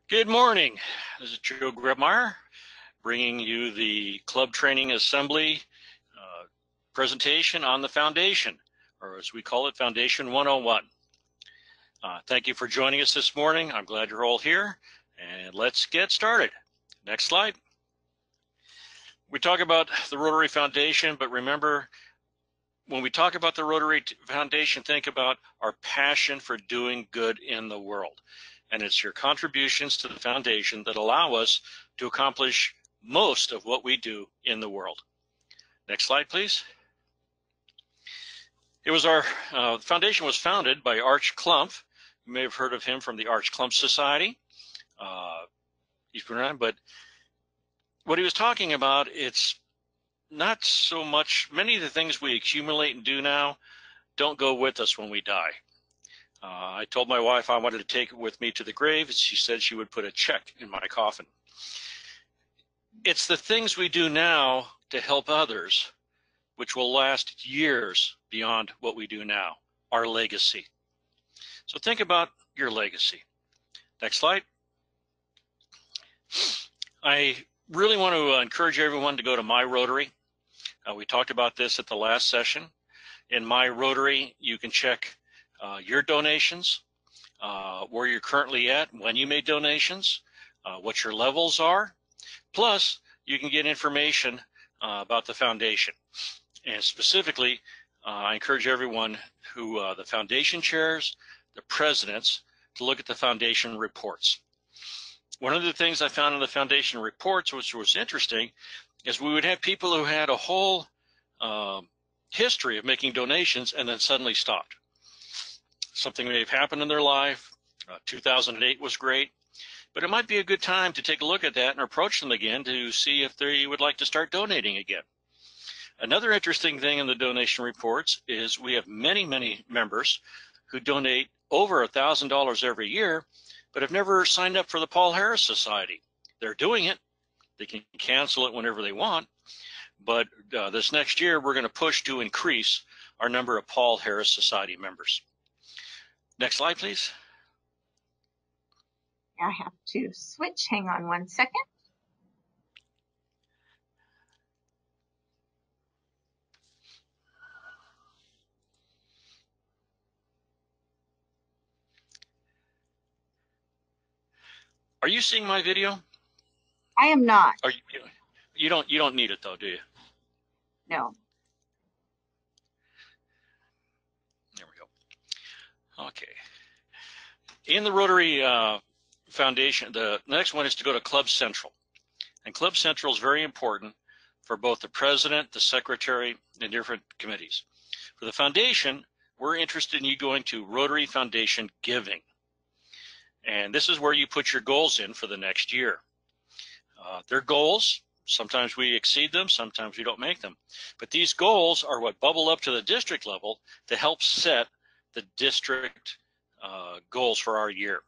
Good morning. This is Joe Grebmeyer bringing you the Club Training Assembly presentation on the Foundation, or as we call it, Foundation 101. Thank you for joining us this morning. I'm glad you're all here, and let's get started. Next slide. We talk about the Rotary Foundation, but remember, when we talk about the Rotary Foundation, think about our passion for doing good in the world. And it's your contributions to the foundation that allow us to accomplish most of what we do in the world. Next slide, please. It was our foundation was founded by Arch Clump. You may have heard of him from the Clump Society. He's been around, but what he was talking about, it's not so much, many of the things we accumulate and do now don't go with us when we die. I told my wife I wanted to take it with me to the grave, and she said she would put a check in my coffin. It's the things we do now to help others, which will last years beyond what we do now, our legacy. So think about your legacy. Next slide. I really want to encourage everyone to go to My Rotary. We talked about this at the last session. In My Rotary, you can check your donations, where you're currently at, when you made donations, what your levels are. Plus, you can get information about the foundation. And specifically, I encourage everyone who, the foundation chairs, the presidents, to look at the foundation reports. One of the things I found in the foundation reports, which was interesting, is we would have people who had a whole history of making donations and then suddenly stopped. Something may have happened in their life. 2008 was great, but it might be a good time to take a look at that and approach them again to see if they would like to start donating again. Another interesting thing in the donation reports is we have many members who donate over $1,000 every year, but have never signed up for the Paul Harris Society. They're doing it. They can cancel it whenever they want, but this next year we're going to push to increase our number of Paul Harris Society members. Next slide, please. I have to switch. Hang on one second. Are you seeing my video? I am not. Are you don't need it though, do you? No. There we go. Okay. In the Rotary Foundation, the next one is to go to Club Central. And Club Central is very important for both the president, the secretary, and different committees. For the foundation, we're interested in you going to Rotary Foundation Giving. And this is where you put your goals in for the next year. They're goals. Sometimes we exceed them, sometimes we don't make them. But these goals are what bubble up to the district level to help set the district goals for our year.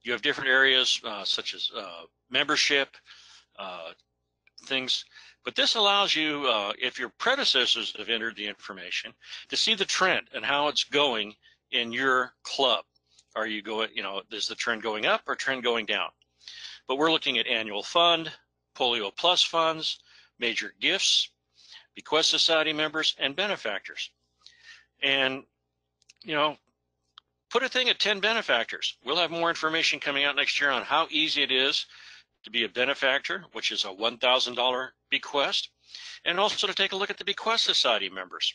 You have different areas such as membership, things, but this allows you, if your predecessors have entered the information, to see the trend and how it's going in your club. Are you going, is the trend going up or trend going down? But we're looking at annual fund, Polio Plus funds, major gifts, Bequest Society members, and benefactors. And, put a thing at 10 benefactors. We'll have more information coming out next year on how easy it is to be a benefactor, which is a $1,000 bequest, and also to take a look at the Bequest Society members,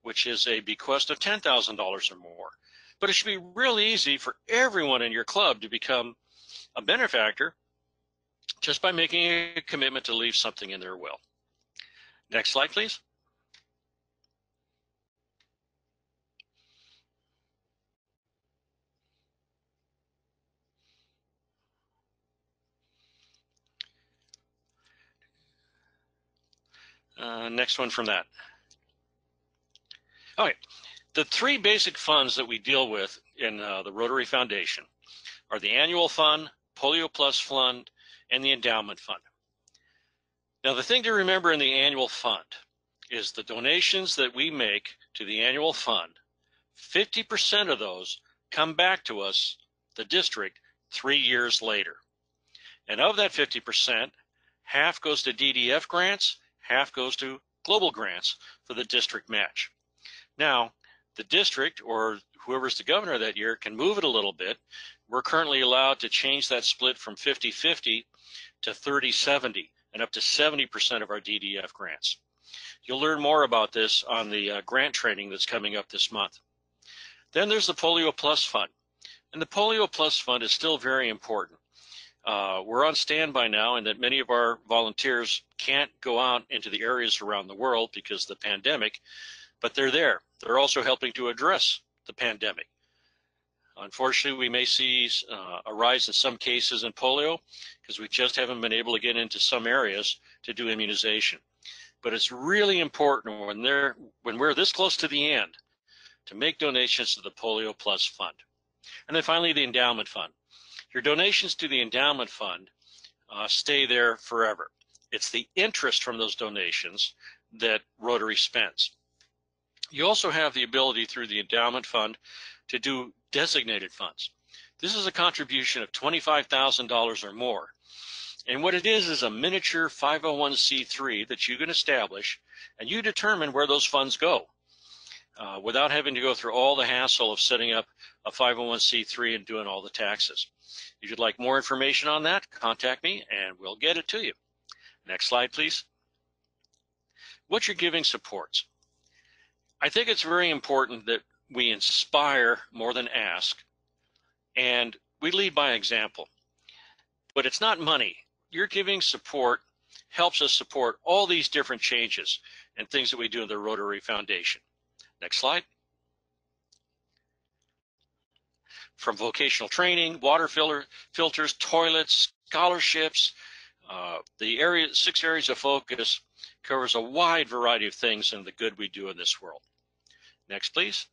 which is a bequest of $10,000 or more. But it should be really easy for everyone in your club to become a benefactor just by making a commitment to leave something in their will. Next slide, please. Next one from that. Okay, the three basic funds that we deal with in the Rotary Foundation are the annual fund, Polio Plus fund, and the Endowment Fund. Now, the thing to remember in the annual fund is the donations that we make to the annual fund, 50% of those come back to us, the district, 3 years later. And of that 50%, half goes to DDF grants, half goes to global grants for the district match. Now, the district or whoever's the governor that year can move it a little bit. We're currently allowed to change that split from 50-50 to 30-70 and up to 70% of our DDF grants. You'll learn more about this on the grant training that's coming up this month. Then there's the Polio Plus Fund. And the Polio Plus Fund is still very important. We're on standby now, and that many of our volunteers can't go out into the areas around the world because of the pandemic, but they're there. They're also helping to address the pandemic. Unfortunately, we may see a rise in some cases in polio because we just haven't been able to get into some areas to do immunization. But it's really important when we're this close to the end to make donations to the Polio Plus Fund. And then finally, the Endowment Fund. Your donations to the Endowment Fund stay there forever. It's the interest from those donations that Rotary spends. You also have the ability through the Endowment Fund to do designated funds. This is a contribution of $25,000 or more. And what it is a miniature 501c3 that you can establish, and you determine where those funds go without having to go through all the hassle of setting up a 501c3 and doing all the taxes. If you'd like more information on that, contact me and we'll get it to you. Next slide, please. What your giving supports. I think it's very important that we inspire more than ask, and we lead by example. But it's not money. Your giving support helps us support all these different changes and things that we do in the Rotary Foundation. Next slide. From vocational training, water filters, toilets, scholarships, the 6 areas of focus covers a wide variety of things and the good we do in this world. Next, please.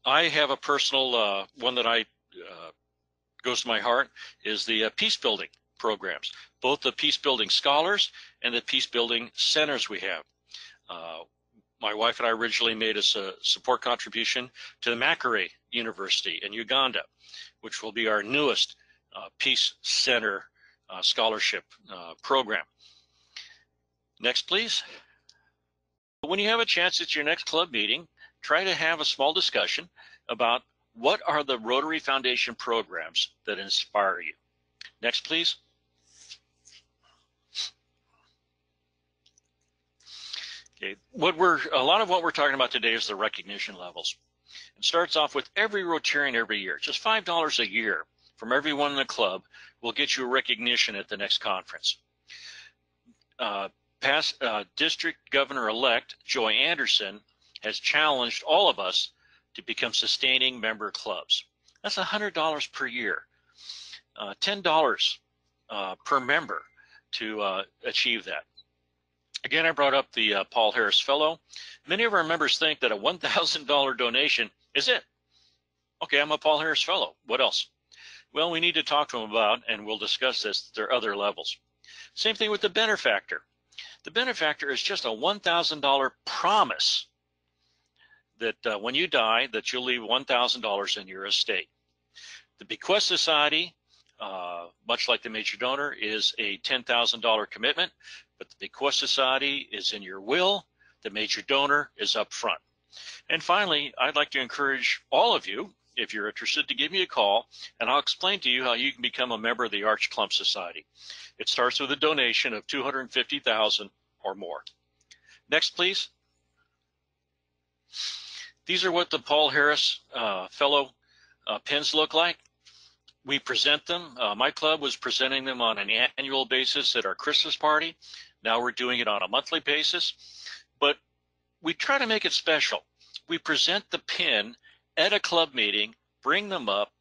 I have a personal one that goes to my heart is the peace building programs, both the peace building scholars and the peace building centers we have. My wife and I originally made a support contribution to the Makerere University in Uganda, which will be our newest Peace Center scholarship program. Next, please. When you have a chance at your next club meeting, try to have a small discussion about what are the Rotary Foundation programs that inspire you. Next, please. Okay, a lot of what we're talking about today is the recognition levels. It starts off with every Rotarian every year. Just $5 a year from everyone in the club will get you a recognition at the next conference. Past District Governor-elect Joy Anderson has challenged all of us to become sustaining member clubs. That's $100 per year, $10 per member to achieve that. Again, I brought up the Paul Harris Fellow. Many of our members think that a $1,000 donation is it. Okay, I'm a Paul Harris Fellow. What else? Well, we need to talk to them about, and we'll discuss this, there are other levels. Same thing with the Benefactor. The Benefactor is just a $1,000 promise that when you die, that you'll leave $1,000 in your estate. The Bequest Society, much like the major donor, is a $10,000 commitment, but the Bequest Society is in your will. The major donor is up front. And finally, I'd like to encourage all of you, if you're interested, to give me a call, and I'll explain to you how you can become a member of the Arch Clump Society. It starts with a donation of $250,000 or more. Next, please. These are what the Paul Harris Fellow pins look like. We present them. My club was presenting them on an annual basis at our Christmas party. Now we're doing it on a monthly basis. But we try to make it special. We present the pin at a club meeting, bring them up,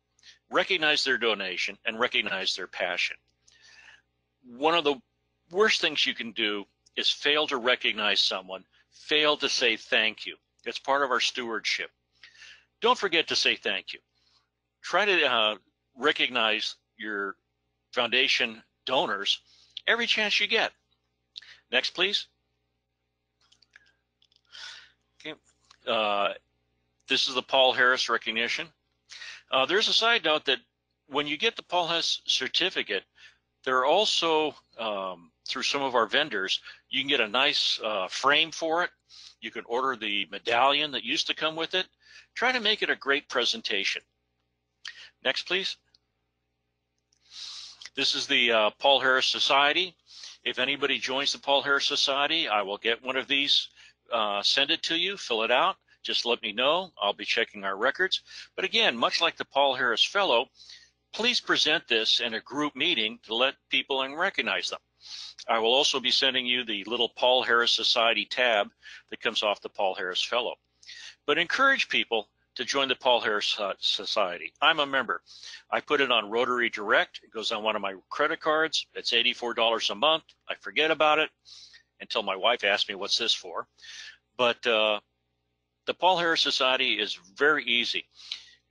recognize their donation, and recognize their passion. One of the worst things you can do is fail to recognize someone, fail to say thank you. It's part of our stewardship. Don't forget to say thank you. Try to recognize your foundation donors every chance you get. Next, please. Okay. This is the Paul Harris recognition. There's a side note that when you get the Paul Hess certificate, there are also, through some of our vendors, you can get a nice frame for it. You can order the medallion that used to come with it. Try to make it a great presentation. Next, please. This is the Paul Harris Society. If anybody joins the Paul Harris Society, I will get one of these, send it to you, fill it out. Just let me know. I'll be checking our records. But again, much like the Paul Harris Fellow, please present this in a group meeting to let people and recognize them. I will also be sending you the little Paul Harris Society tab that comes off the Paul Harris Fellow. But encourage people to join the Paul Harris Society. I'm a member. I put it on Rotary Direct. It goes on one of my credit cards. It's $84 a month. I forget about it until my wife asks me, what's this for? But the Paul Harris Society is very easy.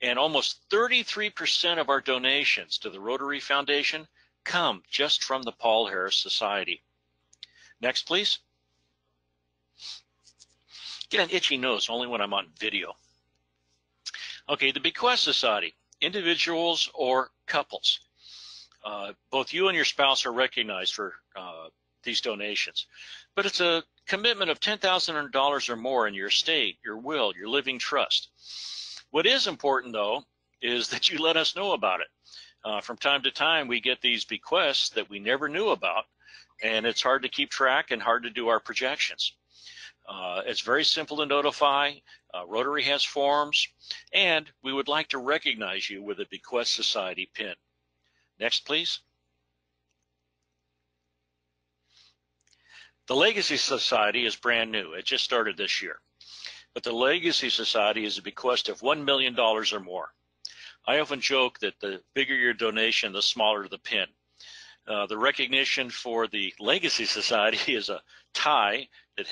And almost 33% of our donations to the Rotary Foundation come just from the Paul Harris Society. Next, please. Get an itchy nose only when I'm on video. Okay, the Bequest Society, individuals or couples. Both you and your spouse are recognized for these donations, but it's a commitment of $10,000 or more in your estate, your will, your living trust. What is important, though, is that you let us know about it. From time to time, we get these bequests that we never knew about, and it's hard to keep track and hard to do our projections. It's very simple to notify. Rotary has forms, and we would like to recognize you with a Bequest Society pin. Next, please. The Legacy Society is brand new. It just started this year. But the Legacy Society is a bequest of $1 million or more. I often joke that the bigger your donation, the smaller the pin. The recognition for the Legacy Society is a tie that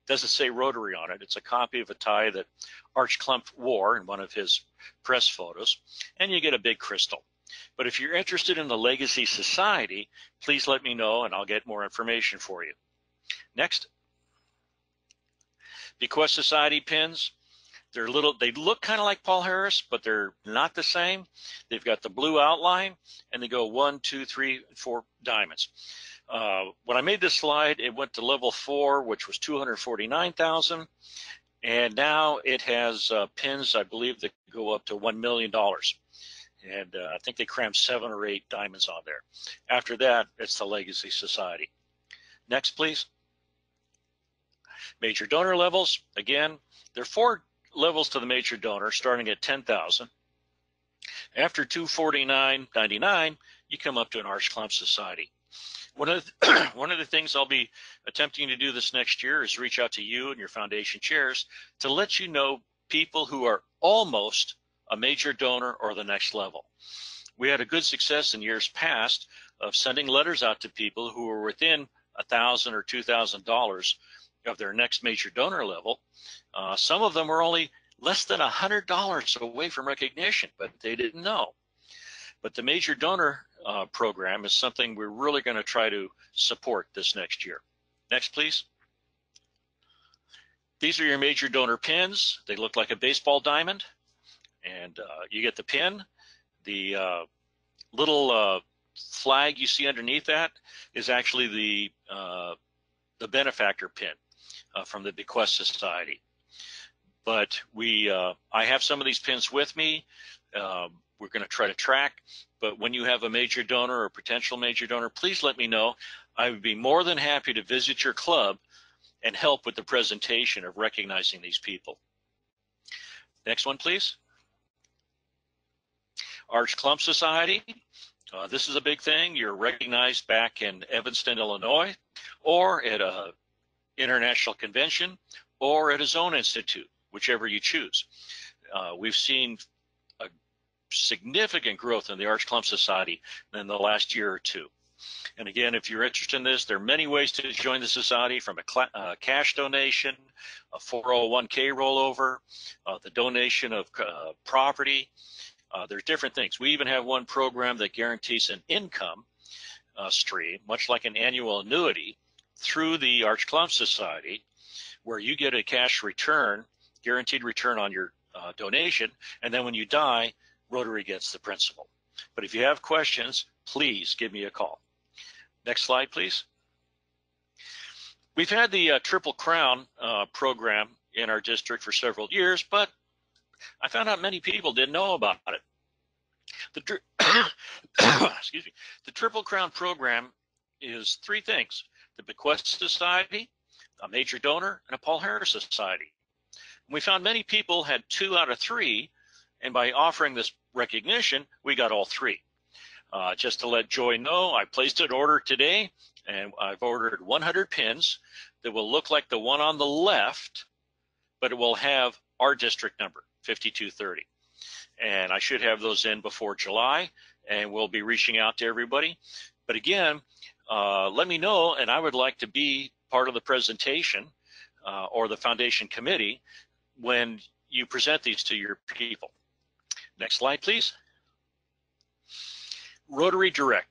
doesn't say Rotary on it. It's a copy of a tie that Arch Clump wore in one of his press photos, and you get a big crystal. But if you're interested in the Legacy Society, please let me know and I'll get more information for you. Next. Bequest Society pins. They look kind of like Paul Harris, but they're not the same. They've got the blue outline and they go 1, 2, 3, 4 diamonds. When I made this slide, it went to level 4, which was $249,000, and now it has pins, I believe, that go up to $1 million. And I think they crammed 7 or 8 diamonds on there. After that, it's the Legacy Society. Next, please. Major donor levels. Again, there are 4 levels to the major donor, starting at $10,000. After $249.99, you come up to an Arch Clump Society. One of the things I'll be attempting to do this next year is reach out to you and your foundation chairs to let you know people who are almost a major donor or the next level. We had a good success in years past of sending letters out to people who were within $1,000 or $2,000 of their next major donor level. Some of them were only less than $100 away from recognition, but they didn't know. But the major donor program is something we're really going to try to support this next year. Next, please. These are your major donor pins. They look like a baseball diamond, and you get the pin. The little flag you see underneath that is actually the Benefactor pin from the Bequest Society. But I have some of these pins with me. We're going to try to track, but when you have a major donor or potential major donor, please let me know. I would be more than happy to visit your club and help with the presentation of recognizing these people. Next one, please. Arch Clump Society. This is a big thing. You're recognized back in Evanston, Illinois, or at a international convention, or at a zone institute, whichever you choose. We've seen a significant growth in the Arch Clump Society in the last year or two. And again, if you're interested in this, there are many ways to join the society, from a cash donation, a 401k rollover, the donation of property. There's different things. We even have one program that guarantees an income stream, much like an annual annuity, through the Arch Clump Society, where you get a cash return, guaranteed return on your donation, and then when you die, Rotary gets the principal. But if you have questions, please give me a call. Next slide, please. We've had the Triple Crown program in our district for several years, but I found out many people didn't know about it. Excuse me. The Triple Crown program is three things: the Bequest Society, a major donor, and a Paul Harris Society. We found many people had 2 out of 3, and by offering this recognition, we got all 3. Just to let Joy know, I placed an order today, and I've ordered 100 pins that will look like the one on the left, but it will have our district number, 5230. And I should have those in before July, and we'll be reaching out to everybody. But again, let me know, and I would like to be part of the presentation or the foundation committee when you present these to your people. Next slide, please. Rotary Direct.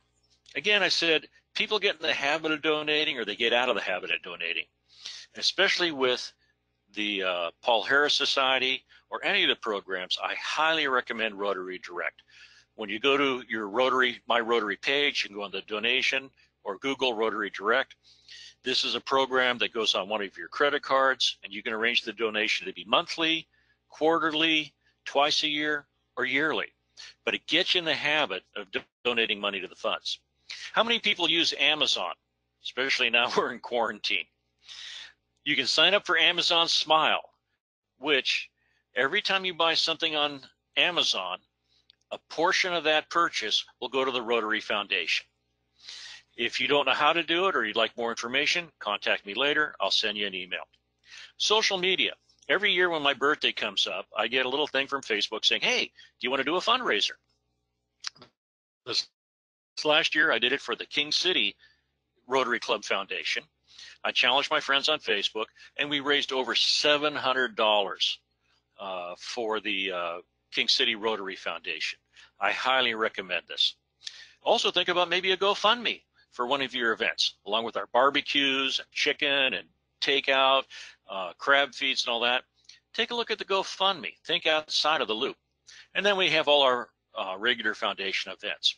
Again, I said people get in the habit of donating, or they get out of the habit of donating, especially with the Paul Harris Society or any of the programs. I highly recommend Rotary Direct. When you go to your Rotary, My Rotary page, you can go on the donation or Google Rotary Direct. This is a program that goes on one of your credit cards, and you can arrange the donation to be monthly, quarterly, twice a year, or yearly. But it gets you in the habit of donating money to the funds. How many people use Amazon, especially now we're in quarantine? You can sign up for Amazon Smile, which every time you buy something on Amazon, a portion of that purchase will go to the Rotary Foundation. If you don't know how to do it or you'd like more information, contact me later. I'll send you an email. Social media. Every year when my birthday comes up, I get a little thing from Facebook saying, hey, do you want to do a fundraiser? This last year, I did it for the King City Rotary Club Foundation. I challenged my friends on Facebook, and we raised over $700 for the King City Rotary Foundation. I highly recommend this. Also think about maybe a GoFundMe for one of your events, along with our barbecues, and chicken, and takeout, crab feeds, and all that. Take a look at the GoFundMe. Think outside of the loop. And then we have all our regular foundation events.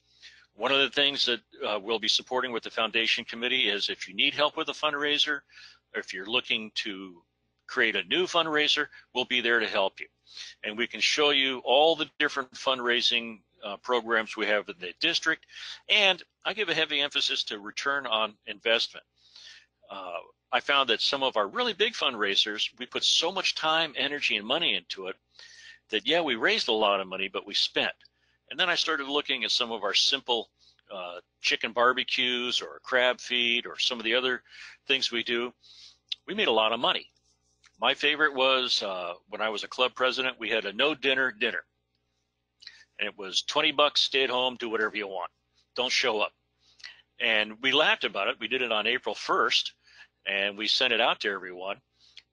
One of the things that we'll be supporting with the foundation committee is if you need help with a fundraiser, or if you're looking to create a new fundraiser, we'll be there to help you. And we can show you all the different fundraising programs we have in the district. And I give a heavy emphasis to return on investment. I found that some of our really big fundraisers, we put so much time, energy, and money into it that, yeah, we raised a lot of money, but we spent. And then I started looking at some of our simple chicken barbecues or crab feed or some of the other things we do. We made a lot of money. My favorite was when I was a club president, we had a no dinner dinner. And it was $20, stay at home, do whatever you want. Don't show up. And we laughed about it. We did it on April 1st, and we sent it out to everyone.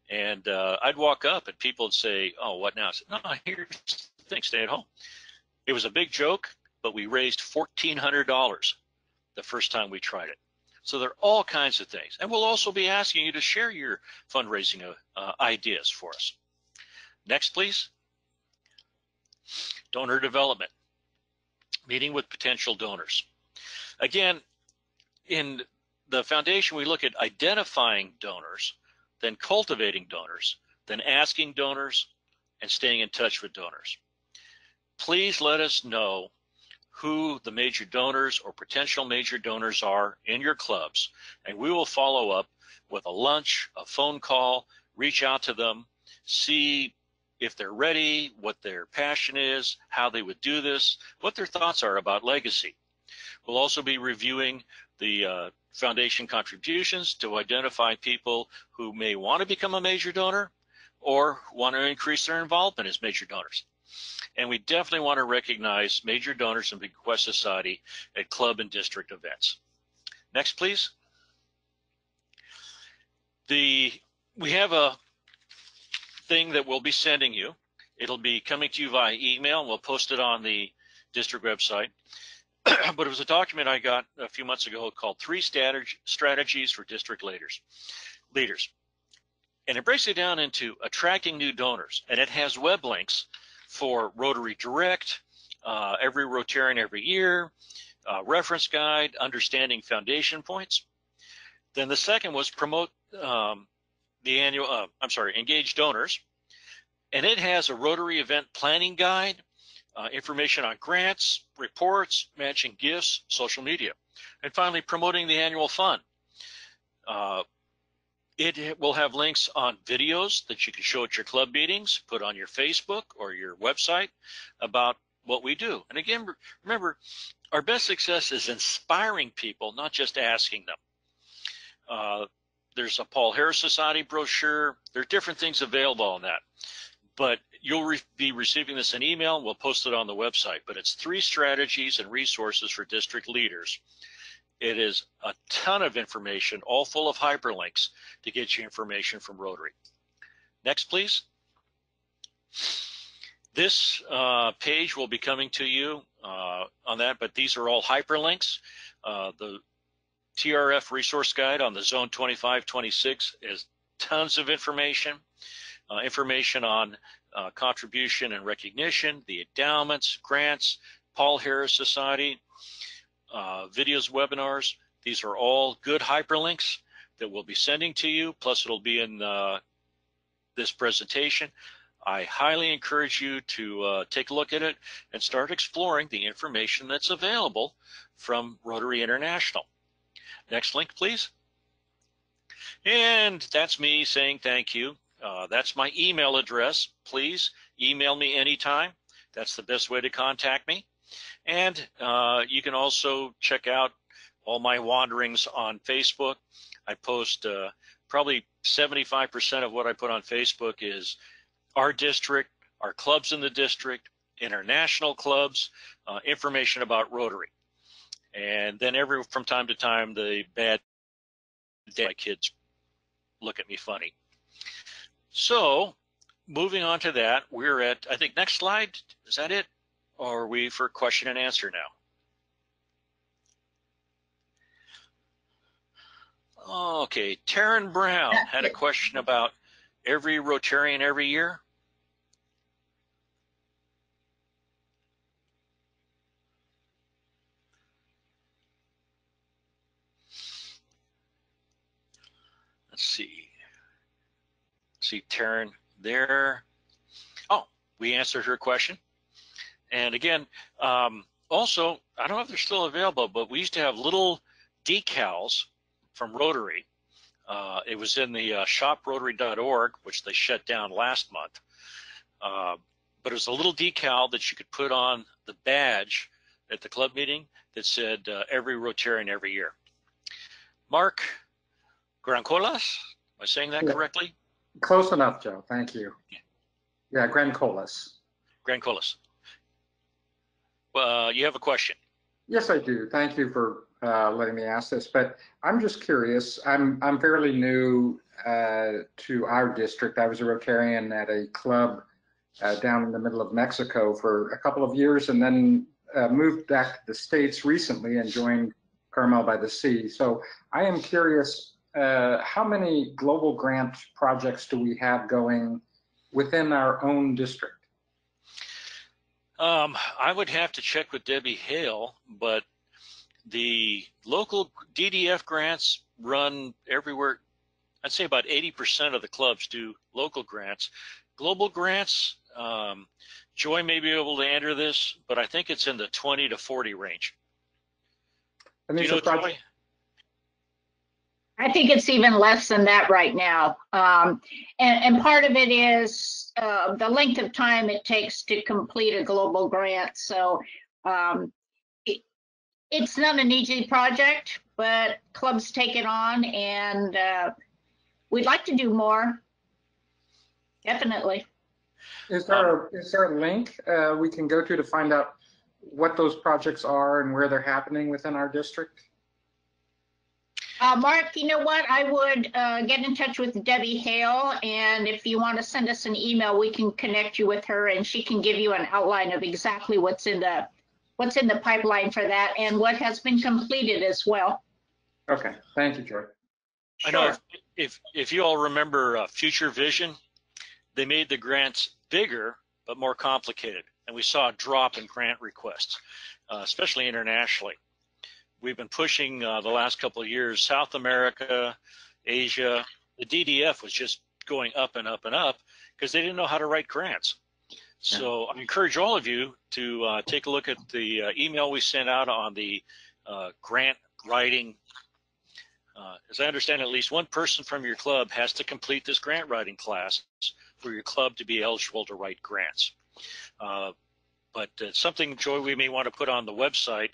And I'd walk up, and people would say, oh, what now? I said, no, here's the thing, stay at home. It was a big joke, but we raised $1,400 the first time we tried it. So there are all kinds of things. And we'll also be asking you to share your fundraising ideas for us. Next, please. Donor development. Meeting with potential donors. Again, in the foundation, we look at identifying donors, then cultivating donors, then asking donors, and staying in touch with donors. Please let us know who the major donors or potential major donors are in your clubs, and we will follow up with a lunch, a phone call, reach out to them, see if they're ready, what their passion is, how they would do this, what their thoughts are about legacy. We'll also be reviewing the foundation contributions to identify people who may want to become a major donor or want to increase their involvement as major donors. And we definitely want to recognize major donors in Bequest Society at club and district events. Next, please. We have a thing that we'll be sending you. It'll be coming to you via email, and we'll post it on the district website. But it was a document I got a few months ago called 3 Strategies for District Leaders. And it breaks it down into attracting new donors, and it has web links for Rotary Direct, every Rotarian every year, reference guide, understanding foundation points. Then the second was promote the annual, engage donors. And it has a Rotary event planning guide, information on grants, reports, matching gifts, social media. And finally, promoting the annual fund. It will have links on videos that you can show at your club meetings, put on your Facebook or your website about what we do. And again, remember, our best success is inspiring people, not just asking them. There's a Paul Harris Society brochure. There are different things available on that. But you'll be receiving this in email, and we'll post it on the website. But it's 3 strategies and resources for district leaders. It is a ton of information, all full of hyperlinks to get you information from Rotary. Next, please. This page will be coming to you on that, but these are all hyperlinks. The TRF resource guide on the Zone 25-26 is tons of information. Information on contribution and recognition, the endowments, grants, Paul Harris Society, videos, webinars. These are all good hyperlinks that we'll be sending to you, plus it'll be in this presentation. I highly encourage you to take a look at it and start exploring the information that's available from Rotary International. Next link, please. And that's me saying thank you. That's my email address. Please email me anytime. That's the best way to contact me. And you can also check out all my wanderings on Facebook. I post probably 75% of what I put on Facebook is our district, our clubs in the district, international clubs, information about Rotary. And then from time to time, the bad day, my kids look at me funny. So moving on to that, we're at, I think, next slide. Is that it? Or are we for question and answer now? Okay, Taryn Brown had a question about every Rotarian every year. Let's see. See Taryn there. Oh, we answered her question. And again, also, I don't know if they're still available, but we used to have little decals from Rotary. It was in the shoprotary.org, which they shut down last month. But it was a little decal that you could put on the badge at the club meeting that said every Rotarian every year. Mark Grancolas, am I saying that correctly? Close enough, Joe. Thank you. Yeah, Grancolas. Grancolas. You have a question? Yes, I do. Thank you for letting me ask this. But I'm just curious. I'm fairly new to our district. I was a Rotarian at a club down in the middle of Mexico for a couple of years, and then moved back to the States recently and joined Carmel by the Sea. So I am curious. How many global grant projects do we have going within our own district? I would have to check with Debbie Hale, but the local DDF grants run everywhere. I'd say about 80% of the clubs do local grants. Global grants, Joy may be able to enter this, but I think it's in the 20 to 40 range. And do you know, Joy? I think it's even less than that right now. And part of it is the length of time it takes to complete a global grant. So it's not an easy project, but clubs take it on, and we'd like to do more. Definitely. Is there a link we can go to find out what those projects are and where they're happening within our district? Mark, you know what? I would get in touch with Debbie Hale, and if you want to send us an email, we can connect you with her, and she can give you an outline of exactly what's in the pipeline for that and what has been completed as well. Okay, thank you, Joy. I know if you all remember Future Vision, they made the grants bigger but more complicated. and we saw a drop in grant requests, especially internationally. We've been pushing the last couple of years, South America, Asia. The DDF was just going up and up and up because they didn't know how to write grants. So I encourage all of you to take a look at the email we sent out on the grant writing. As I understand, at least one person from your club has to complete this grant writing class for your club to be eligible to write grants. But it's something, Joy, we may want to put on the website,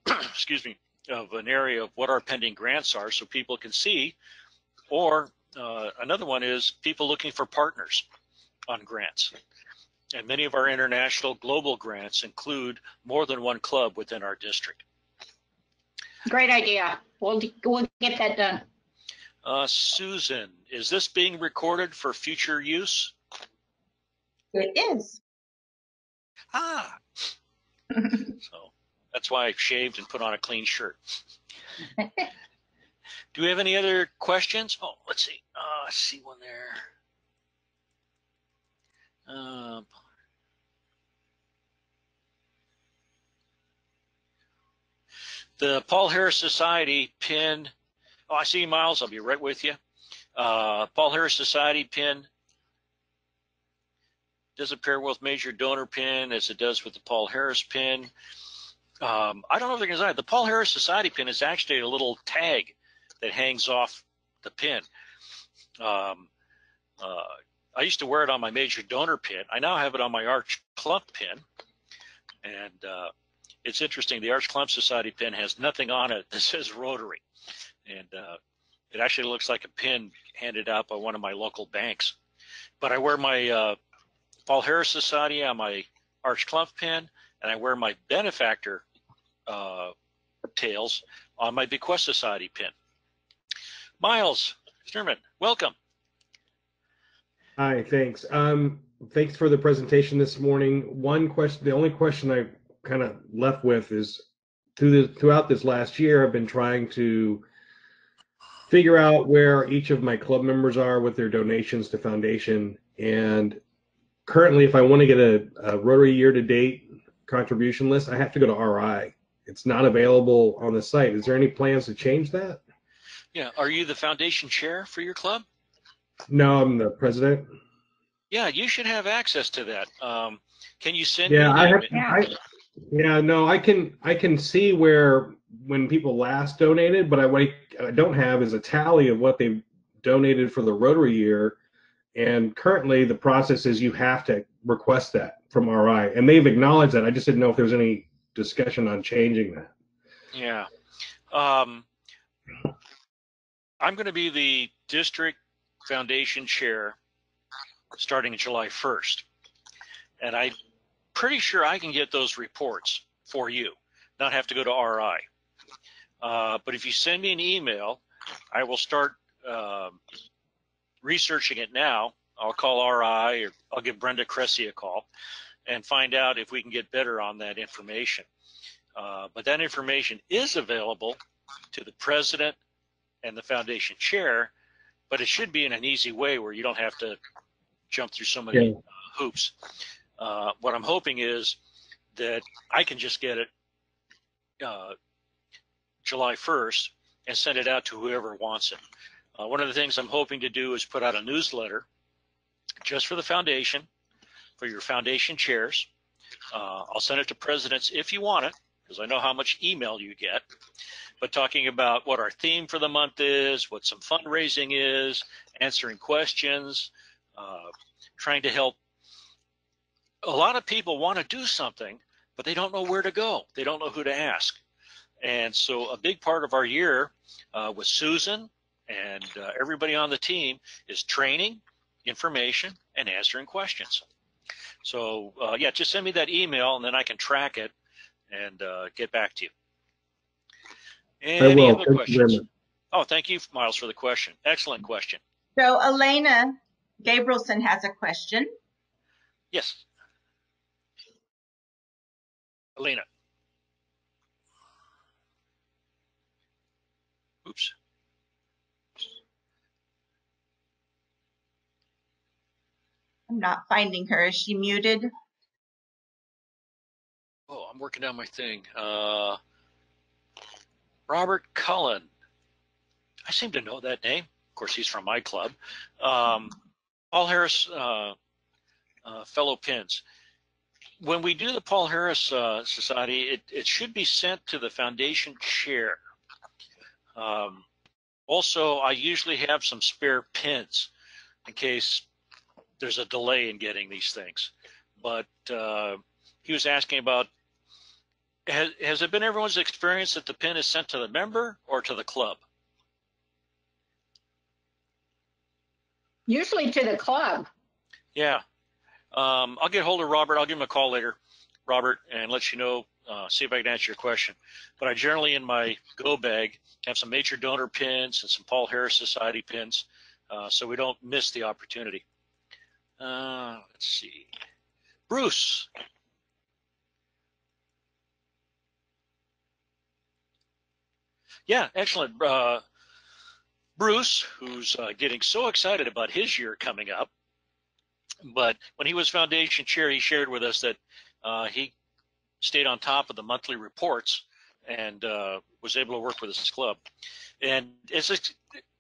excuse me, of an area of what our pending grants are so people can see. Or another one is people looking for partners on grants. And many of our international global grants include more than one club within our district. Great idea. We'll get that done. Susan, is this being recorded for future use? It is. Ah, so that's why I shaved and put on a clean shirt. Do we have any other questions? Oh, let's see. I see one there. The Paul Harris Society pin. Oh, I see you, Miles. I'll be right with you. Paul Harris Society pin doesn't pair with major donor pin as it does with the Paul Harris pin. I don't know if they're going to say the Paul Harris Society pin is actually a little tag that hangs off the pin. I used to wear it on my major donor pin. I now have it on my Arch Clump pin. And it's interesting. The Arch Clump Society pin has nothing on it that says Rotary. And it actually looks like a pin handed out by one of my local banks. But I wear my Paul Harris Society on my Arch Clump pin, and I wear my Benefactor tails on my Bequest Society pin. Miles Sturman, welcome. Hi, thanks. Thanks for the presentation this morning. One question, the only question I kind of left with is throughout this last year, I've been trying to figure out where each of my club members are with their donations to foundation. And currently, if I want to get a Rotary year-to-date contribution list, I have to go to RI. It's not available on the site. Is there any plans to change that? Yeah. Are you the foundation chair for your club? No, I'm the president. Yeah, you should have access to that. Can you send Yeah, me I can see where when people last donated, but what I don't have is a tally of what they've donated for the Rotary year. And currently the process is you have to request that from RI, and they've acknowledged that. I just didn't know if there was any discussion on changing that. Yeah. I'm going to be the district foundation chair starting July 1st. And I'm pretty sure I can get those reports for you, not have to go to RI. But if you send me an email, I will start researching it now. I'll call RI, or I'll give Brenda Cressy a call and find out if we can get better on that information. But that information is available to the president and the foundation chair, but it should be in an easy way where you don't have to jump through so many hoops. What I'm hoping is that I can just get it July 1st and send it out to whoever wants it. One of the things I'm hoping to do is put out a newsletter just for the foundation, for your foundation chairs. I'll send it to presidents if you want it, because I know how much email you get, but talking about what our theme for the month is, what some fundraising is, answering questions, trying to help. A lot of people want to do something, but they don't know where to go. They don't know who to ask. And so a big part of our year with Susan and everybody on the team is training, information, and answering questions. So yeah, just send me that email and then I can track it and get back to you. Any other questions? Oh, thank you, Miles, for the question. Excellent question. So Elena Gabrielson has a question. Yes. Elena. Oops. I'm not finding her. Is she muted? I'm working down my thing. Robert Cullen. I seem to know that name. Of course, he's from my club. Paul Harris fellow pins. When we do the Paul Harris Society, it should be sent to the foundation chair. Also, I usually have some spare pins in case there's a delay in getting these things. But he was asking about, has it been everyone's experience that the pin is sent to the member or to the club? Usually to the club. Yeah. I'll get hold of Robert. I'll give him a call later, Robert, and let you know, see if I can answer your question. But I generally, in my go bag, have some major donor pins and some Paul Harris Society pins, so we don't miss the opportunity. Let's see. Bruce. Yeah, excellent. Bruce, who's getting so excited about his year coming up. But when he was foundation chair, he shared with us that he stayed on top of the monthly reports and was able to work with his club. And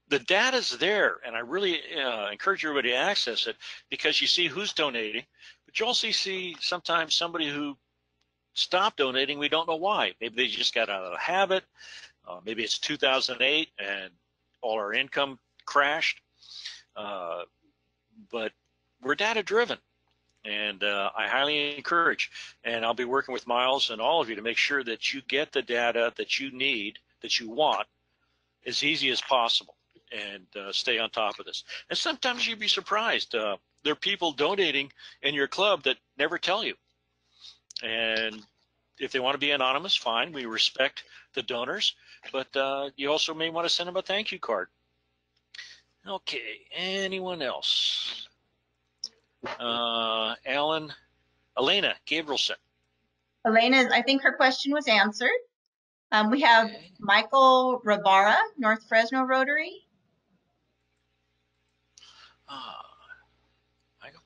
the data's there, and I really encourage everybody to access it because you see who's donating, but you also see sometimes somebody who stopped donating, we don't know why. Maybe they just got out of the habit. Maybe it's 2008 and all our income crashed. But we're data driven, and I highly encourage, and I'll be working with Miles and all of you to make sure that you get the data that you need, that you want, as easy as possible, and stay on top of this. And sometimes you'd be surprised. There are people donating in your club that never tell you. And if they want to be anonymous, fine. We respect the donors, but you also may want to send them a thank you card. Okay, anyone else? Elena Gabrielson. Elena, I think her question was answered. We have Michael Rivera, North Fresno Rotary. Michael?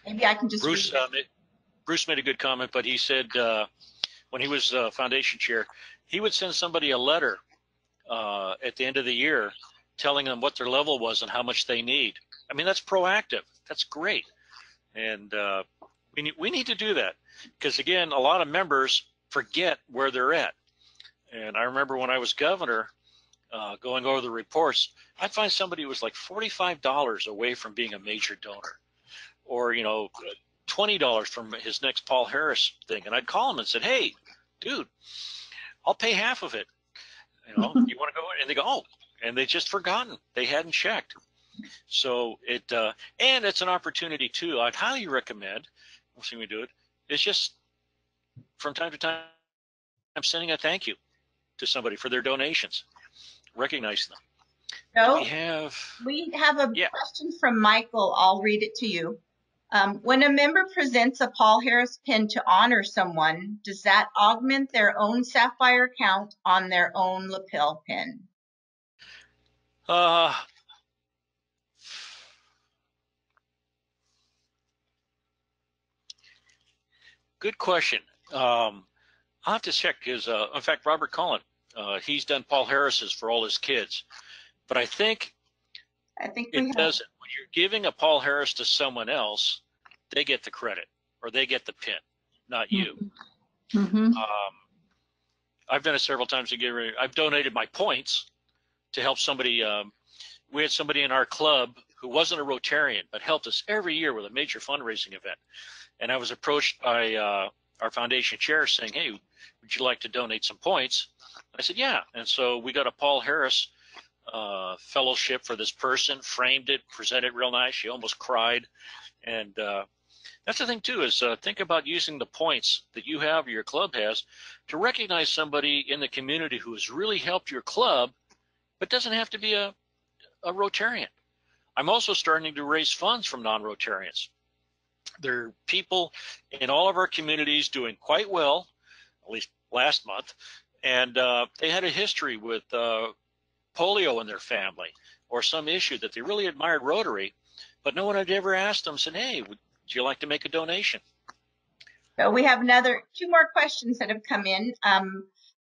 Maybe I can just Bruce, read Bruce made a good comment, but he said when he was foundation chair, he would send somebody a letter at the end of the year telling them what their level was and how much they need. I mean, that's proactive. That's great. And we need to do that because, again, a lot of members forget where they're at. And I remember when I was governor going over the reports, I'd find somebody who was like $45 away from being a major donor, or, you know, $20 from his next Paul Harris thing. And I'd call him and said, hey, dude, I'll pay half of it. You know, you want to go? And they go, oh, and they just forgotten. They hadn't checked. So and it's an opportunity too. I'd highly recommend, we'll see when we do it, it's just from time to time, I'm sending a thank you to somebody for their donations, recognize them. No, we have a question from Michael. I'll read it to you. When a member presents a Paul Harris pin to honor someone, does that augment their own sapphire count on their own lapel pin? Good question. I'll have to check his, in fact, Robert Cullen, he's done Paul Harris's for all his kids. But I think it doesn't. When you're giving a Paul Harris to someone else, they get the credit or they get the pin, not you. Mm-hmm. I've done it several times. I've donated my points to help somebody. We had somebody in our club who wasn't a Rotarian, but helped us every year with a major fundraising event. And I was approached by our foundation chair saying, hey, would you like to donate some points? I said, yeah. And so we got a Paul Harris fellowship for this person, framed it, presented real nice. She almost cried. And that's the thing, too, is think about using the points that you have or your club has to recognize somebody in the community who has really helped your club, but doesn't have to be a Rotarian. I'm also starting to raise funds from non-Rotarians. There are people in all of our communities doing quite well, at least last month, and they had a history with polio in their family or some issue that they really admired Rotary, but no one had ever asked them, said, hey, would you like to make a donation? So we have two more questions that have come in.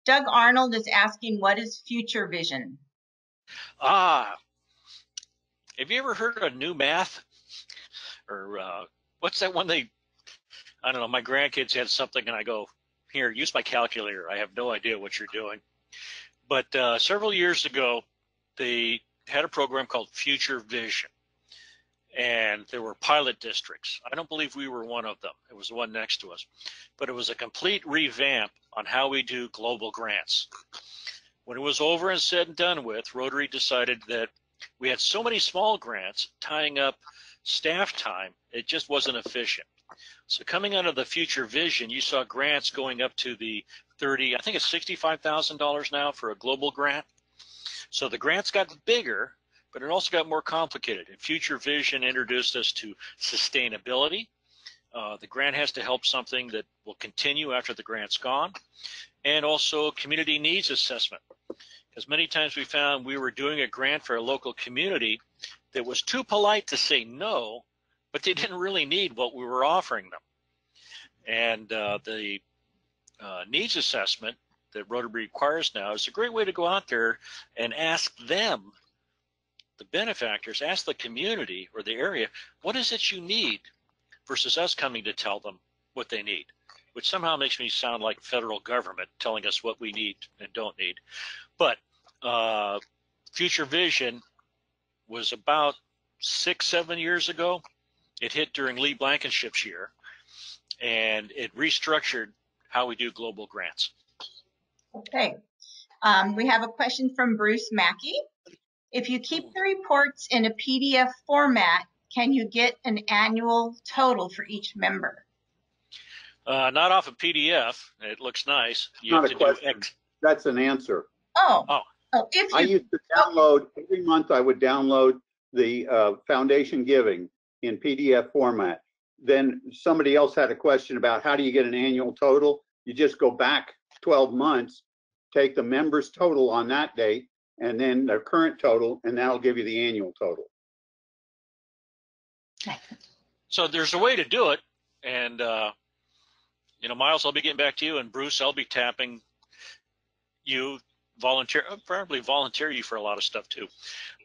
Doug Arnold is asking, what is future vision? Have you ever heard of new math? Or what's that one I don't know, my grandkids had something and I go, here, use my calculator. I have no idea what you're doing. But several years ago, they had a program called Future Vision. And there were pilot districts. I don't believe we were one of them. It was the one next to us. But it was a complete revamp on how we do global grants. When it was over and said and done with, Rotary decided that we had so many small grants tying up staff time, it just wasn't efficient. So coming out of the Future Vision, you saw grants going up to the I think it's $65,000 now for a global grant. So the grants got bigger, but it also got more complicated. And Future Vision introduced us to sustainability. The grant has to help something that will continue after the grant's gone, and also community needs assessment. Because many times we found we were doing a grant for a local community that was too polite to say no, but they didn't really need what we were offering them. And the needs assessment that Rotary requires now is a great way to go out there and ask them, the benefactors, ask the community or the area, what is it you need, versus us coming to tell them what they need, which somehow makes me sound like federal government telling us what we need and don't need. But Future Vision was about 6-7 years ago. It hit during Lee Blankenship's year, and it restructured how we do global grants. Okay. We have a question from Bruce Mackey. If you keep the reports in a PDF format, can you get an annual total for each member? Not off a PDF. It looks nice. You not have to a question. That's an answer. Oh. If I used to download every month, I would download the foundation giving in PDF format. Then somebody else had a question about how do you get an annual total? You just go back 12 months, take the members' total on that date, and then their current total, and that'll give you the annual total. So there's a way to do it, and Miles, I'll be getting back to you, and Bruce, I'll be tapping you, probably volunteer you for a lot of stuff too.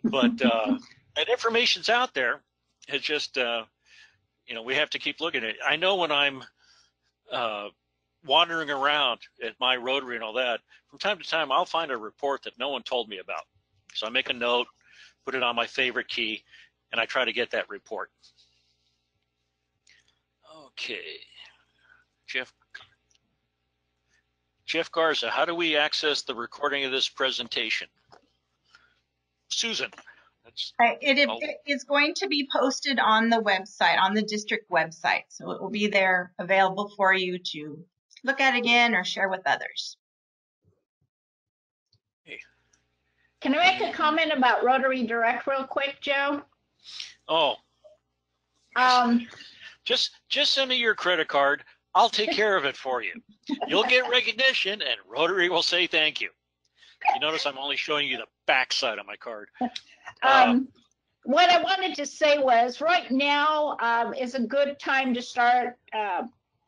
But that information's out there. It's just we have to keep looking at it. I know when I'm wandering around at my Rotary and all that, from time to time, I'll find a report that no one told me about. So I make a note, put it on my favorite key, and I try to get that report. Okay. Jeff Garza, how do we access the recording of this presentation? Susan. It is going to be posted on the website, on the district website. So it will be there available for you to look at again or share with others. Can I make a comment about Rotary Direct real quick, Joe? Oh. Just send me your credit card. I'll take care of it for you. You'll get recognition, and Rotary will say thank you. You notice I'm only showing you the back side of my card. What I wanted to say was right now is a good time to start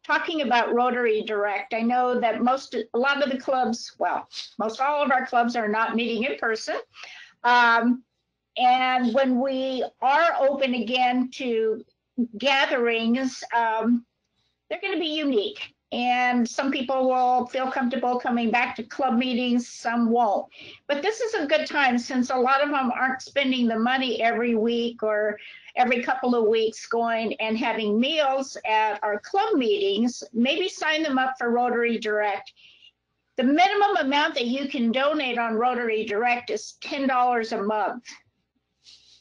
talking about Rotary Direct. I know that a lot of the clubs, well, most all of our clubs are not meeting in person. And when we are open again to gatherings, they're going to be unique. And some people will feel comfortable coming back to club meetings, some won't. But this is a good time since a lot of them aren't spending the money every week or every couple of weeks going and having meals at our club meetings. Maybe sign them up for Rotary Direct. The minimum amount that you can donate on Rotary Direct is $10 a month.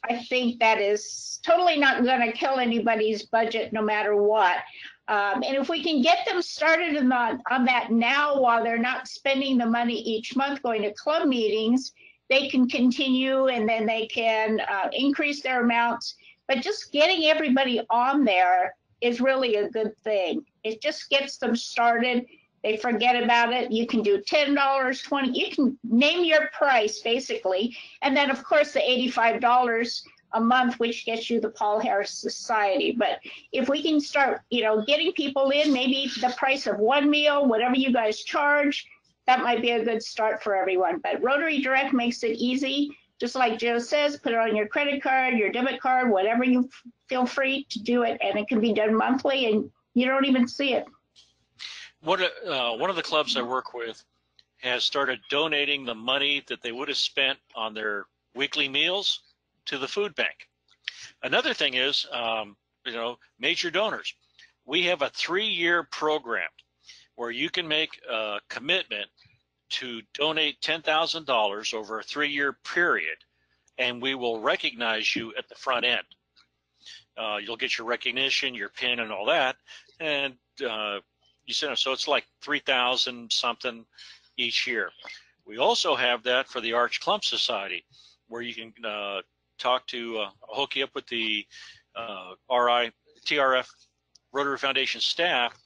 I think that is totally not going to kill anybody's budget no matter what. And if we can get them started on that now while they're not spending the money each month going to club meetings, they can continue and then they can increase their amounts. But just getting everybody on there is really a good thing. It just gets them started. They forget about it. You can do $10, $20. You can name your price basically. And then of course the $85 a month, which gets you the Paul Harris Society. But if we can start, getting people in, maybe the price of one meal, whatever you guys charge, that might be a good start for everyone. But Rotary Direct makes it easy. Just like Joe says, put it on your credit card, your debit card, whatever you feel free to do it. And it can be done monthly and you don't even see it. One of the clubs I work with has started donating the money that they would have spent on their weekly meals to the food bank. Another thing is, major donors. We have a 3-year program where you can make a commitment to donate $10,000 over a 3-year period, and we will recognize you at the front end. You'll get your recognition, your PIN, and all that, and so it's like $3,000 something each year. We also have that for the Clump Society, where you can talk to, hook you up with the TRF Rotary Foundation staff,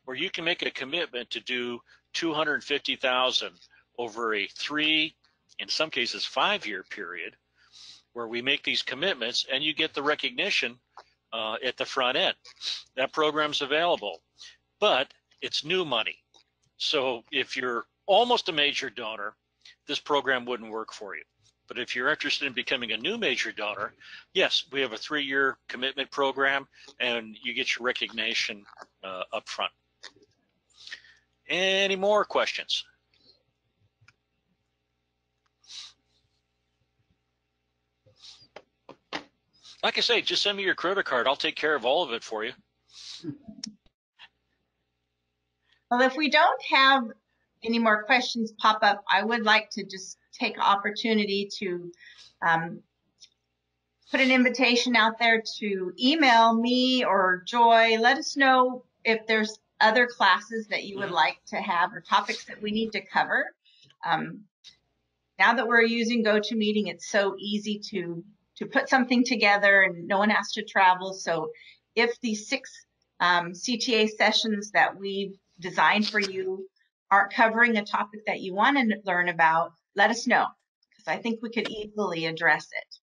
where you can make a commitment to do $250,000 over a 3, in some cases 5-year period, where we make these commitments and you get the recognition at the front end. That program's available, but it's new money. So if you're almost a major donor, this program wouldn't work for you. But if you're interested in becoming a new major donor, yes, we have a 3-year commitment program and you get your recognition up front. Any more questions? Like I say, just send me your credit card. I'll take care of all of it for you. Well, if we don't have any more questions pop up, I would like to just take opportunity to put an invitation out there to email me or Joy. Let us know if there's other classes that you would like to have or topics that we need to cover. Now that we're using GoToMeeting, it's so easy to put something together and no one has to travel. So if these 6 CTA sessions that we've designed for you aren't covering a topic that you want to learn about, let us know, because I think we could easily address it.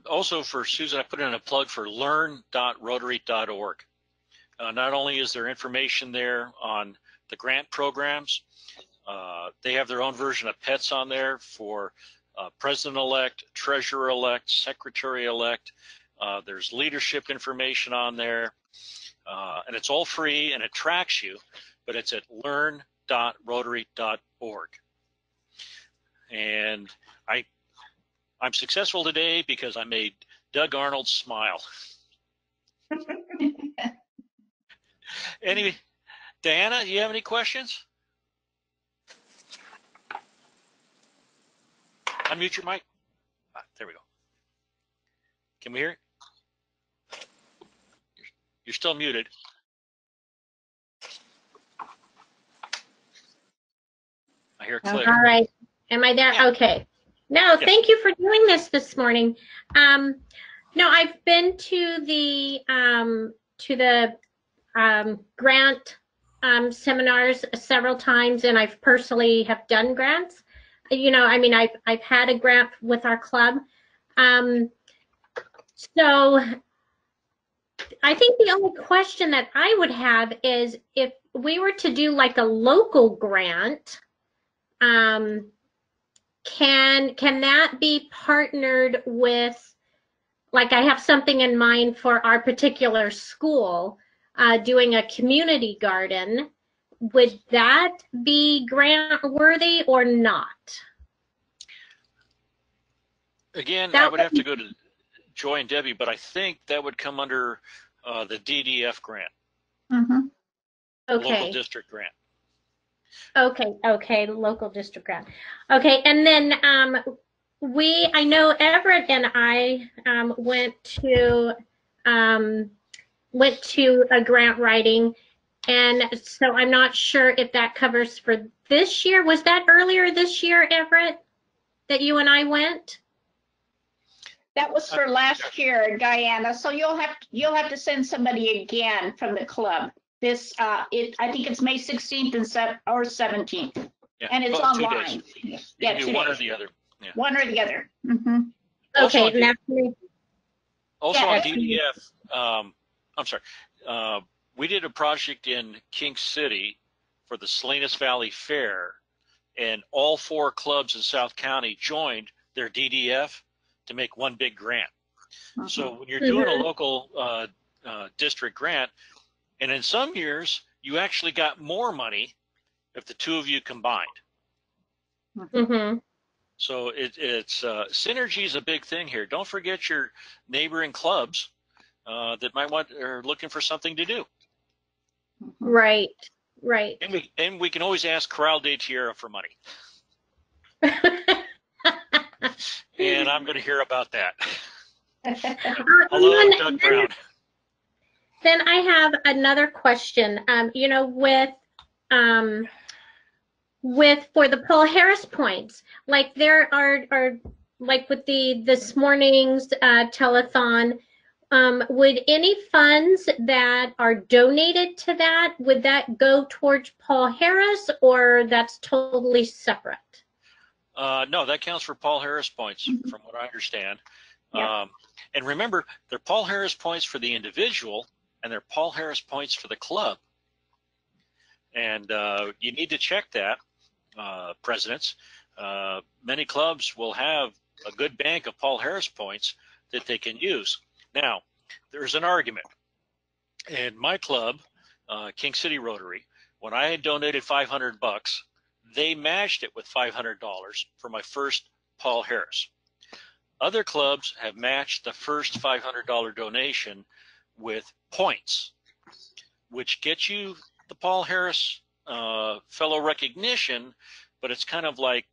Also for Susan, I put in a plug for learn.rotary.org. Not only is there information there on the grant programs, they have their own version of PETS on there for President-elect, Treasurer-elect, Secretary-elect. There's leadership information on there, and it's all free and it tracks you, but it's at learn.rotary.org. And I'm successful today because I made Doug Arnold smile. Anyway, Diana, do you have any questions? Unmute your mic. There we go. Can we hear it? You're still muted. I hear a click. All right. Am I there? Yeah. Okay. No, yeah. Thank you for doing this morning. No, I've been to the grant seminars several times, and I've personally have done grants. I've had a grant with our club. So I think the only question that I would have is if we were to do like a local grant, can that be partnered with, like I have something in mind for our particular school, doing a community garden. Would that be grant worthy or not? Again, I would have to go to Joy and Debbie, but I think that would come under the DDF grant. Mm-hmm. Okay. Local district grant. Okay, local district grant. Okay, and then I know Everett and I went to a grant writing, and so I'm not sure if that covers for this year. Was that earlier this year, Everett, that you and I went? That was for last year, Diana. So you'll have to send somebody again from the club. This I think it's May 16th or 17th, yeah, and it's online. 2 days. Yeah, do one or the other. Yeah. One or the other. Mm-hmm. Okay, on now. also Yeah, on that's- DDF, I'm sorry. We did a project in King City for the Salinas Valley Fair, and all 4 clubs in South County joined their DDF to make one big grant. So when you're doing a local district grant, and in some years you actually got more money if the 2 of you combined. Mm-hmm. So it's synergy is a big thing here. Don't forget your neighboring clubs that might are looking for something to do. Right, right. And we can always ask Corral de Tierra for money. And I'm going to hear about that. Hello, Doug Brown. Then I have another question. You know, with for the Paul Harris points, like there are like with this morning's telethon, would any funds that are donated to that, would that go towards Paul Harris, or that's totally separate? No, that counts for Paul Harris points, from what I understand. Yeah. And remember, they're Paul Harris points for the individual, and they're Paul Harris points for the club. And you need to check that, presidents. Many clubs will have a good bank of Paul Harris points that they can use. Now, there's an argument. In my club, King City Rotary, when I had donated $500, they matched it with $500 for my first Paul Harris. Other clubs have matched the first $500 donation with points, which gets you the Paul Harris fellow recognition, but it's kind of like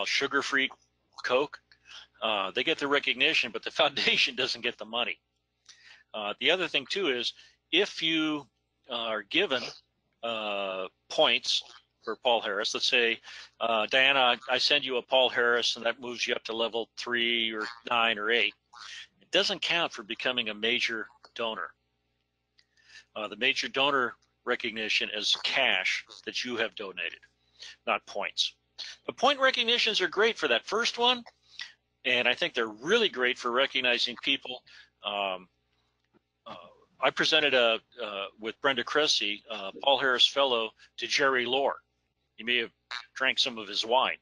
sugar-free Coke. They get the recognition, but the foundation doesn't get the money. The other thing too is if you are given points for Paul Harris, let's say, Diana, I send you a Paul Harris and that moves you up to level 3 or 9 or 8. It doesn't count for becoming a major donor. The major donor recognition is cash that you have donated, not points. But point recognitions are great for that first one, and I think they're really great for recognizing people. I presented with Brenda Cressy, Paul Harris Fellow, to Jerry Lohr. You may have drank some of his wine.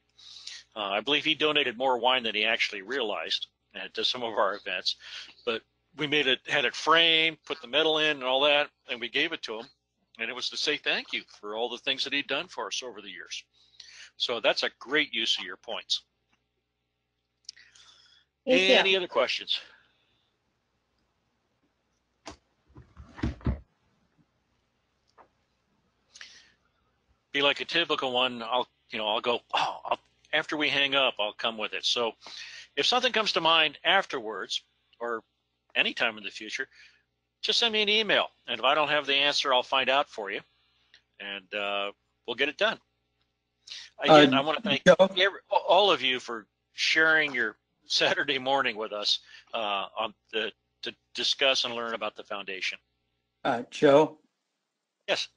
I believe he donated more wine than he actually realized to some of our events. But we had it framed, put the medal in and all that, and we gave it to him. And it was to say thank you for all the things that he'd done for us over the years. So that's a great use of your points. Any other questions? Be like a typical one. I'll go, after we hang up, I'll come with it. So if something comes to mind afterwards or anytime in the future, just send me an email. And if I don't have the answer, I'll find out for you. And we'll get it done. Again, I want to thank all of you for sharing your Saturday morning with us to discuss and learn about the foundation. Joe? Yes.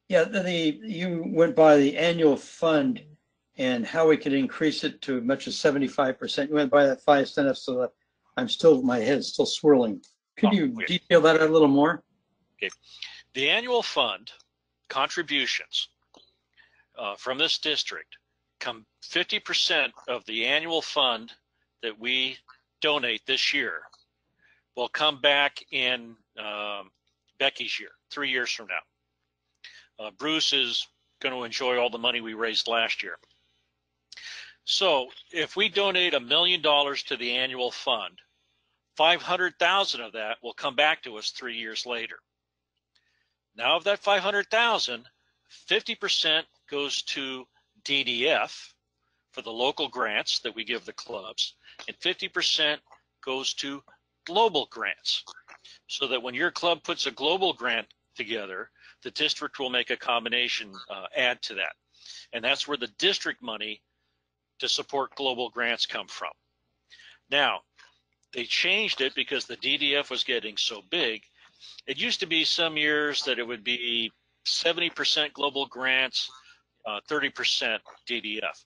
Yeah, you went by the annual fund and how we could increase it to as much as 75%. You went by that 5 cents, so that my head's still swirling. Could you detail that a little more? Okay. The annual fund contributions from this district come 50% of the annual fund that we donate this year will come back in Becky's year, 3 years from now. Bruce is going to enjoy all the money we raised last year. So if we donate $1 million to the annual fund, 500,000 of that will come back to us 3 years later. Now of that 500,000, 50% goes to DDF for the local grants that we give the clubs, and 50% goes to global grants. So that when your club puts a global grant together, the district will make a combination add to that. And that's where the district money to support global grants come from. Now, they changed it because the DDF was getting so big. It used to be some years that it would be 70% global grants, 30% DDF.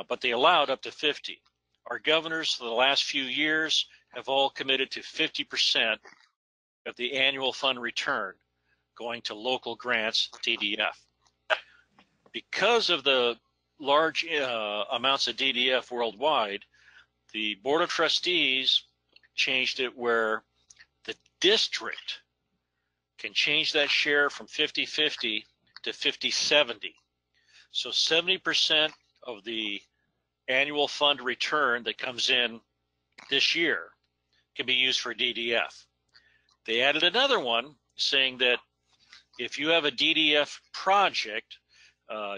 But they allowed up to 50. Our governors for the last few years have all committed to 50% of the annual fund return going to local grants, DDF. Because of the large amounts of DDF worldwide, the Board of Trustees changed it where the district can change that share from 50-50 to 50-70. So 70% of the annual fund return that comes in this year can be used for DDF. They added another one saying that if you have a DDF project,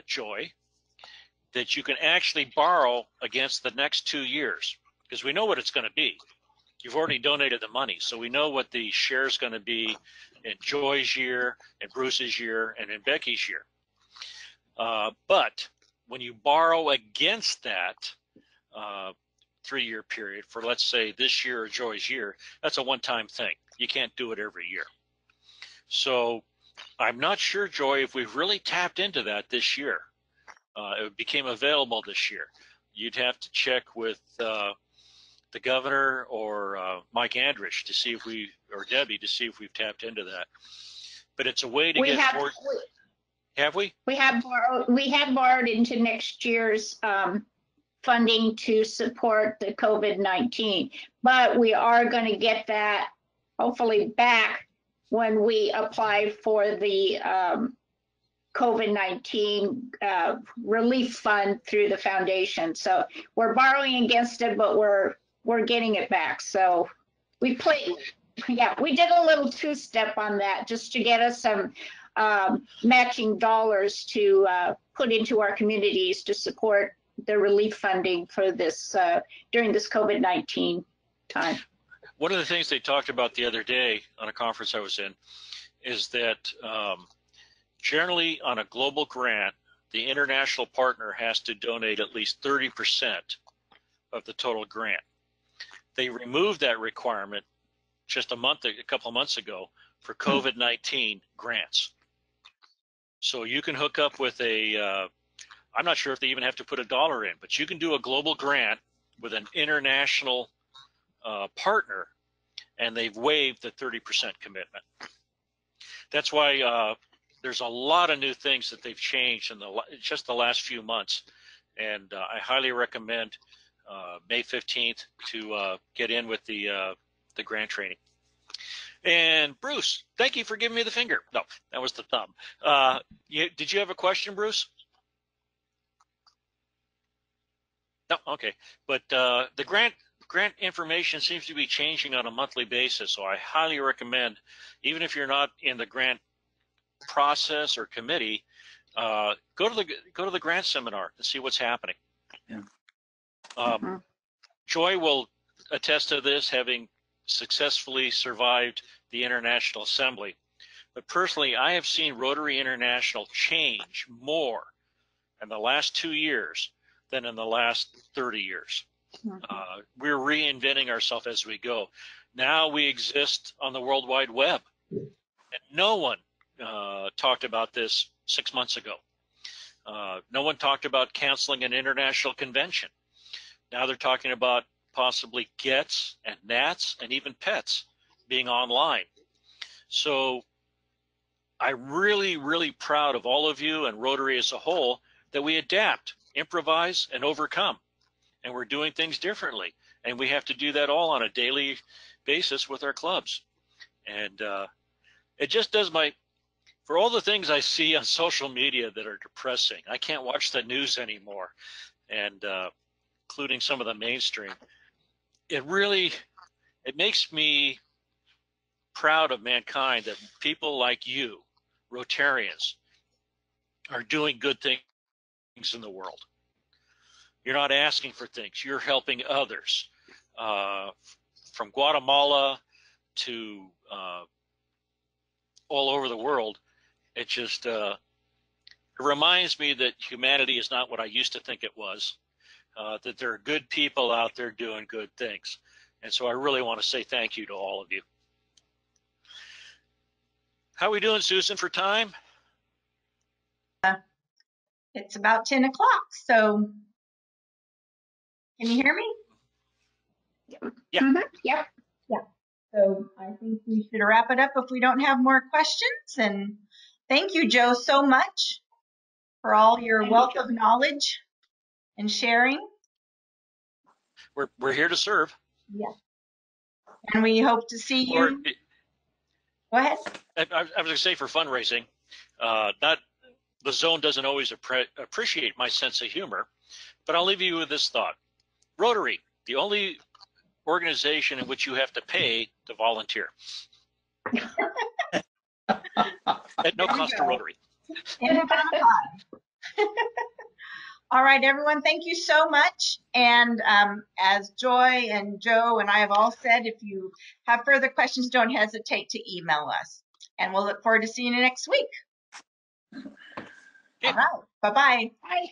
Joy, that you can actually borrow against the next 2 years, because we know what it's going to be. You've already donated the money, so we know what the share is going to be in Joy's year, in Bruce's year, and in Becky's year. But when you borrow against that 3-year period for, let's say, this year or Joy's year, that's a one-time thing. You can't do it every year. So I'm not sure, Joy, if we've really tapped into that this year. It became available this year. You'd have to check with the governor or Mike Andrich to see if we, or Debbie, to see if we've tapped into that. But it's a way to get more. Have we? We have borrowed into next year's funding to support the COVID-19, but we are going to get that hopefully back when we apply for the COVID-19 relief fund through the foundation. So we're borrowing against it, but we're getting it back. So we did a little two-step on that just to get us some matching dollars to put into our communities to support the relief funding for this during this COVID-19 time. One of the things they talked about the other day on a conference I was in is that generally on a global grant, the international partner has to donate at least 30% of the total grant. They removed that requirement just a couple of months ago for COVID-19 grants. So you can hook up with I'm not sure if they even have to put $1 in, but you can do a global grant with an international partner, and they've waived the 30% commitment. That's why there's a lot of new things that they've changed in just the last few months, and I highly recommend May 15th to get in with the grant training. And Bruce, thank you for giving me the finger. No, that was the thumb. Did you have a question, Bruce? No, okay. But the grant information seems to be changing on a monthly basis, so I highly recommend, even if you're not in the grant process or committee, go to the grant seminar and see what's happening. Yeah. Joy will attest to this, having successfully survived the International Assembly. But personally, I have seen Rotary International change more in the last 2 years than in the last 30 years. We're reinventing ourselves as we go. Now we exist on the World Wide Web. And no one talked about this 6 months ago. No one talked about canceling an international convention. Now they're talking about possibly GETS and NATS and even PETS being online. So I'm really, really proud of all of you and Rotary as a whole that we adapt, improvise, and overcome. And we're doing things differently. And we have to do that all on a daily basis with our clubs. And it just does for all the things I see on social media that are depressing, I can't watch the news anymore, and including some of the mainstream. It makes me proud of mankind that people like you, Rotarians, are doing good things in the world. You're not asking for things. You're helping others. From Guatemala to all over the world, it just it reminds me that humanity is not what I used to think it was, that there are good people out there doing good things. And so I really want to say thank you to all of you. How are we doing, Susan, for time? It's about 10 o'clock, so can you hear me? Yeah. Mhm. Yep. So I think we should wrap it up if we don't have more questions. And thank you, Joe, so much for all your Thank you, wealth Jo. of knowledge and sharing. We're here to serve. Yeah. And we hope to see Or you. Go ahead. I was going to say for fundraising, not the zone doesn't always appreciate my sense of humor, but I'll leave you with this thought. Rotary, the only organization in which you have to pay to volunteer at no cost to Rotary. All right, everyone, thank you so much. And as Joy and Joe and I have all said, if you have further questions, don't hesitate to email us. And we'll look forward to seeing you next week. Okay. All right, bye-bye. Bye.